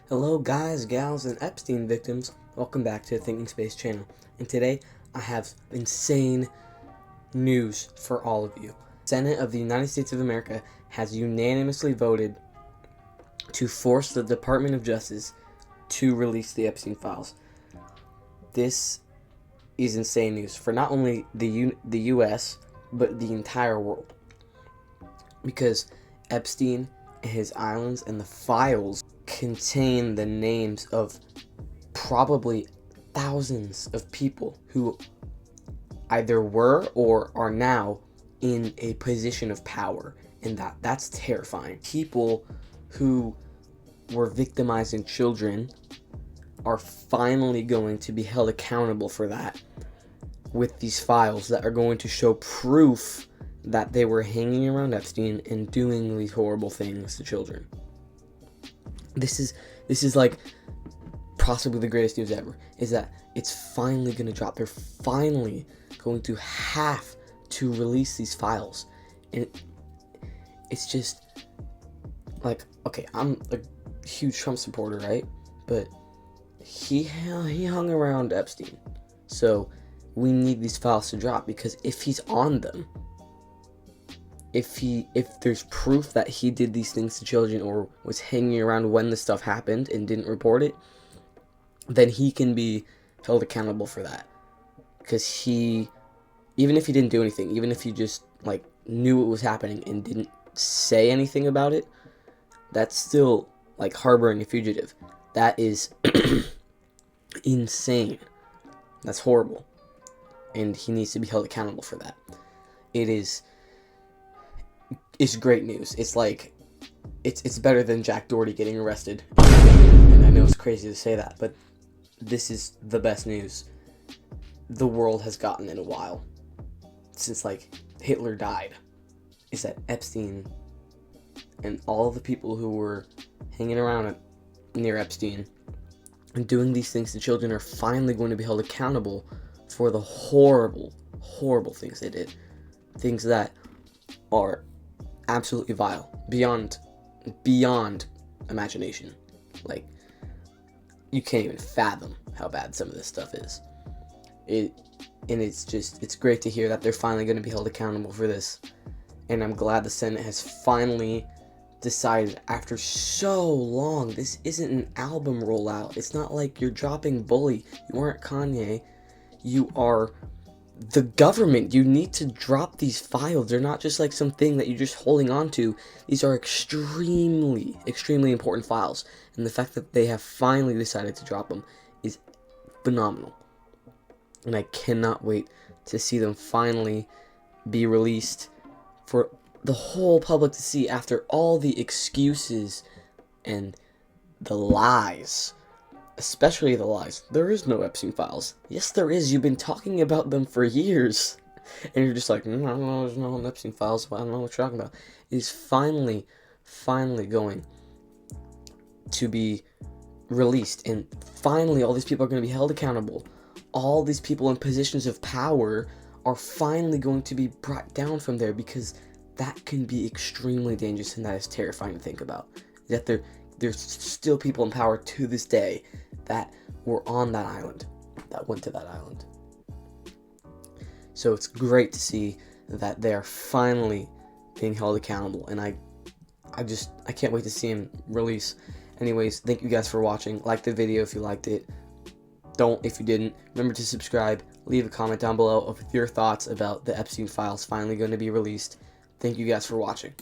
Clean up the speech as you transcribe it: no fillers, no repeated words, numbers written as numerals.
Hello guys, gals, and Epstein victims. Welcome back to the Thinking Space channel. And today I have insane news for all of you. The Senate of the United States of America has unanimously voted to force the Department of Justice to release the Epstein Files. This is insane news for not only the US, but the entire world. Because Epstein and his islands and the files contain the names of probably thousands of people who either were or are now in a position of power, and that's terrifying. People who were victimizing children are finally going to be held accountable for that with these files that are going to show proof that they were hanging around Epstein and doing these horrible things to children. This is like possibly the greatest news ever, is that it's finally going to drop. They're finally going to have to release these files. And it's just like, okay, I'm a huge Trump supporter, right? But he hung around Epstein. So we need these files to drop, because if he's on them, if there's proof that he did these things to children or was hanging around when the stuff happened and didn't report it, then he can be held accountable for that. Because even if he didn't do anything, even if he just like knew it was happening and didn't say anything about it, that's still like harboring a fugitive. That is insane. That's horrible. And he needs to be held accountable for that. It's great news. It's like, it's better than Jack Doherty getting arrested. And I know it's crazy to say that, but this is the best news the world has gotten in a while. Since like Hitler died, is that Epstein and all the people who were hanging around near Epstein and doing these things to children are finally going to be held accountable for the horrible, horrible things they did. Things that are absolutely vile, beyond imagination. Like, you can't even fathom how bad some of this stuff is. It's great to hear that they're finally going to be held accountable for this. And I'm glad the Senate has finally decided, after so long. This isn't an album rollout. It's not like you're dropping Bully. You aren't Kanye. You are the government. You need to drop these files. They're not just like something that you're just holding on to. These are extremely, extremely important files. And the fact that they have finally decided to drop them is phenomenal. And I cannot wait to see them finally be released for the whole public to see, after all the excuses and the lies. Especially the lies. There is no Epstein Files. Yes, there is. You've been talking about them for years. And you're just like, I don't know, there's no Epstein Files. I don't know what you're talking about. It is finally going to be released. And finally, all these people are going to be held accountable. All these people in positions of power are finally going to be brought down from there, because that can be extremely dangerous, and that is terrifying to think about. That there's still people in power to this day that were on that island, that went to that island. So it's great to see that they are finally being held accountable, and I can't wait to see him release. Anyways, thank you guys for watching. Like the video if you liked it. Don't if you didn't. Remember to subscribe. Leave a comment down below with your thoughts about the Epstein Files finally going to be released. Thank you guys for watching.